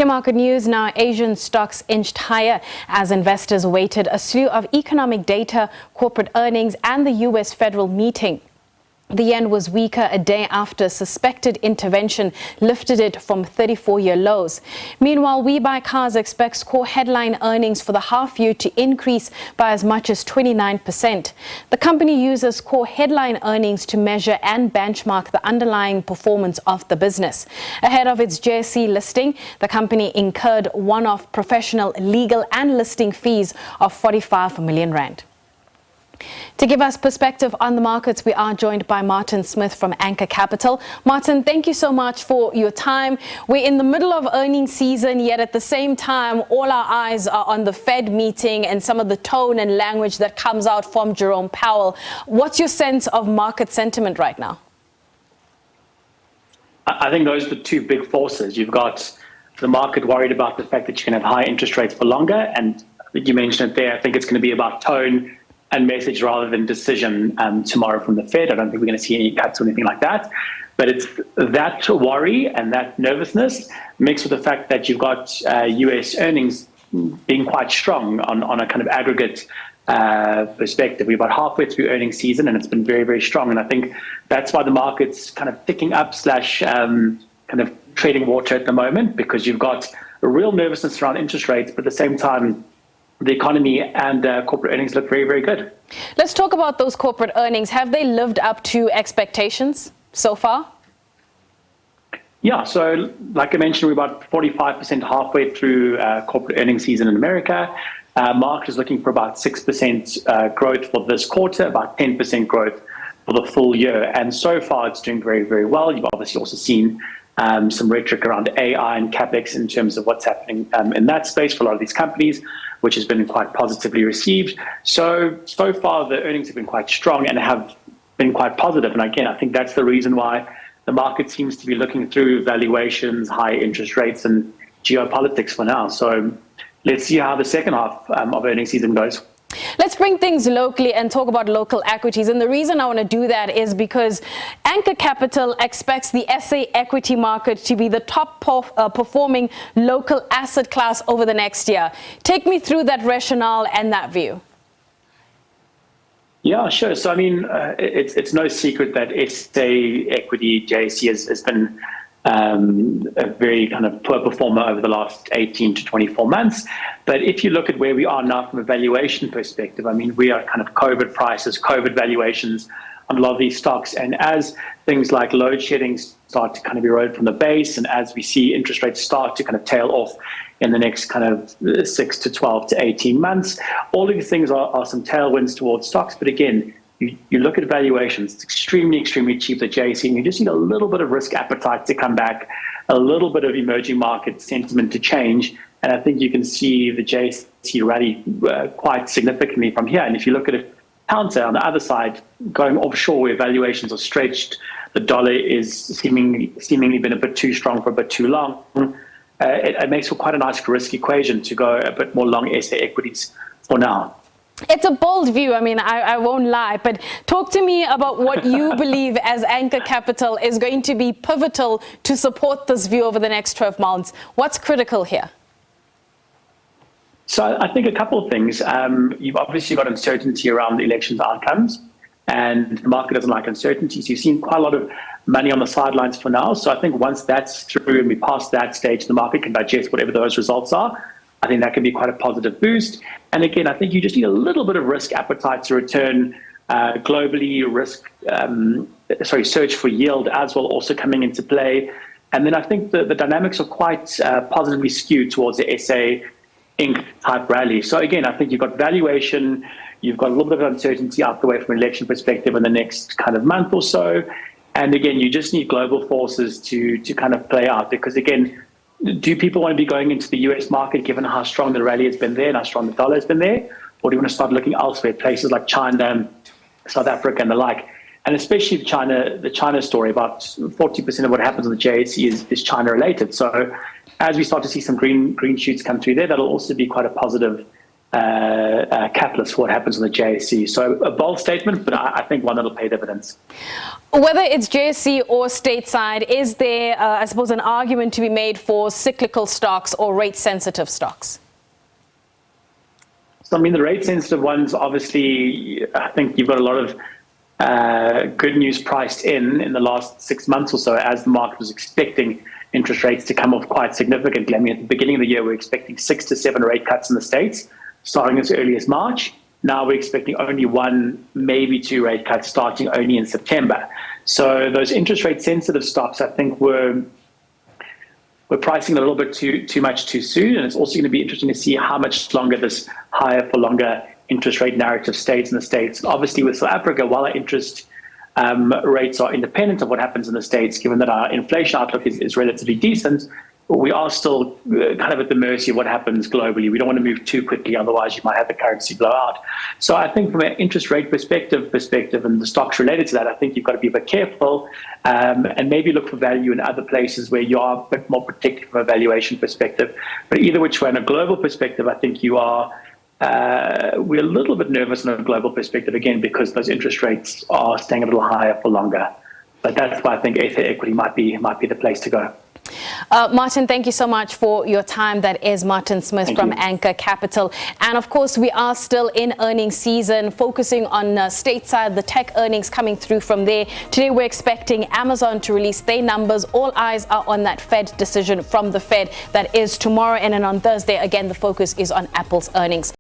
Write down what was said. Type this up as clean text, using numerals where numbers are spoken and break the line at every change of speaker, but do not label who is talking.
In market news now, Asian stocks inched higher as investors awaited a slew of economic data, corporate earnings, and the U.S. federal meeting. The yen was weaker a day after suspected intervention lifted it from 34-year lows. Meanwhile, We Buy Cars expects core headline earnings for the half year to increase by as much as 29%. The company uses core headline earnings to measure and benchmark the underlying performance of the business. Ahead of its JSE listing, the company incurred one-off professional, legal and listing fees of 45 million rand. To give us perspective on the markets, we are joined by Martin Smith from Anchor Capital. Martin, thank you so much for your time. We're in the middle of earnings season, yet at the same time, all our eyes are on the Fed meeting and some of the tone and language that comes out from Jerome Powell. What's your sense of market sentiment right now?
I think those are the two big forces. You've got the market worried about the fact that you can have high interest rates for longer, and you mentioned it there. I think it's going to be about tone and message rather than decision tomorrow from the Fed. I don't think we're going to see any cuts or anything like that. But it's that worry and that nervousness mixed with the fact that you've got US earnings being quite strong on a kind of aggregate perspective. We're about halfway through earnings season and it's been very, very strong. And I think that's why the market's kind of ticking up / kind of trading water at the moment, because you've got a real nervousness around interest rates, but at the same time, the economy and corporate earnings look very, very good.
Let's talk about those corporate earnings. Have they lived up to expectations so far?
Yeah, so like I mentioned, we're about 45% halfway through corporate earnings season in America. Market is looking for about 6% growth for this quarter, about 10% growth for the full year. And so far, it's doing very, very well. You've obviously also seen some rhetoric around AI and CapEx in terms of what's happening in that space for a lot of these companies, which has been quite positively received. So far, the earnings have been quite strong and have been quite positive. And again, I think that's the reason why the market seems to be looking through valuations, high interest rates, and geopolitics for now. So let's see how the second half of earnings season goes.
Let's bring things locally and talk about local equities. And the reason I want to do that is because Anchor Capital expects the SA equity market to be the top performing local asset class over the next year. Take me through that rationale and that view.
Yeah, sure. So, I mean, it's no secret that SA equity JSE has been a very kind of poor performer over the last 18 to 24 months. But if you look at where we are now from a valuation perspective, I mean, we are kind of COVID prices, COVID valuations on a lot of these stocks. And as things like load shedding start to kind of erode from the base, and as we see interest rates start to kind of tail off in the next kind of 6 to 12 to 18 months, all of these things are some tailwinds towards stocks. But again, you look at valuations, it's extremely, extremely cheap at JSE, and you just need a little bit of risk appetite to come back, a little bit of emerging market sentiment to change. And I think you can see the JSE rally quite significantly from here. And if you look at it counter on the other side, going offshore where valuations are stretched, the dollar is seemingly been a bit too strong for a bit too long. It makes for quite a nice risk equation to go a bit more long SA equities for now.
It's a bold view. I mean, I won't lie, but talk to me about what you believe as Anchor Capital is going to be pivotal to support this view over the next 12 months. What's critical here?
So I think a couple of things. You've obviously got uncertainty around the elections outcomes, and the market doesn't like uncertainty. So you've seen quite a lot of money on the sidelines for now. So I think once that's through and we pass that stage, the market can digest whatever those results are. I think that can be quite a positive boost. And again, I think you just need a little bit of risk appetite to return globally. Search for yield as well also coming into play. And then I think the dynamics are quite positively skewed towards the SA Inc. type rally. So again, I think you've got valuation, you've got a little bit of uncertainty out the way from an election perspective in the next kind of month or so. And again, you just need global forces to kind of play out, because again, do people want to be going into the US market given how strong the rally has been there and how strong the dollar has been there? Or do you want to start looking elsewhere, places like China, South Africa and the like? And especially the China story, about 40% of what happens on the JSE is China related. So as we start to see some green shoots come through there, that'll also be quite a positive catalyst for what happens in the JSE. So a bold statement, but I think one that'll pay dividends.
Whether it's JSE or stateside, is there, I suppose, an argument to be made for cyclical stocks or rate-sensitive stocks?
So, I mean, the rate-sensitive ones, obviously, I think you've got a lot of good news priced in the last 6 months or so, as the market was expecting interest rates to come off quite significantly. I mean, at the beginning of the year, we're expecting 6 to 7 rate cuts in the States, starting as early as March. Now we're expecting only 1, maybe 2 rate cuts starting only in September. So those interest rate sensitive stocks, I think, we're pricing a little bit too much too soon. And it's also going to be interesting to see how much longer this higher for longer interest rate narrative stays in the States. Obviously, with South Africa, while our interest rates are independent of what happens in the States, given that our inflation outlook is relatively decent, we are still kind of at the mercy of what happens globally. We don't want to move too quickly, otherwise you might have the currency blow out. So I think from an interest rate perspective and the stocks related to that, I think you've got to be a bit careful and maybe look for value in other places where you are a bit more protected from a valuation perspective. But either which way, in a global perspective, I think you are we're a little bit nervous in a global perspective, again, because those interest rates are staying a little higher for longer. But that's why I think SA equity might be the place to go.
Martin, thank you so much for your time. That is Martin Smith from Anchor Capital. And of course, we are still in earnings season, focusing on stateside, the tech earnings coming through from there. Today, we're expecting Amazon to release their numbers. All eyes are on that Fed decision from the Fed. That is tomorrow. And then on Thursday, again, the focus is on Apple's earnings.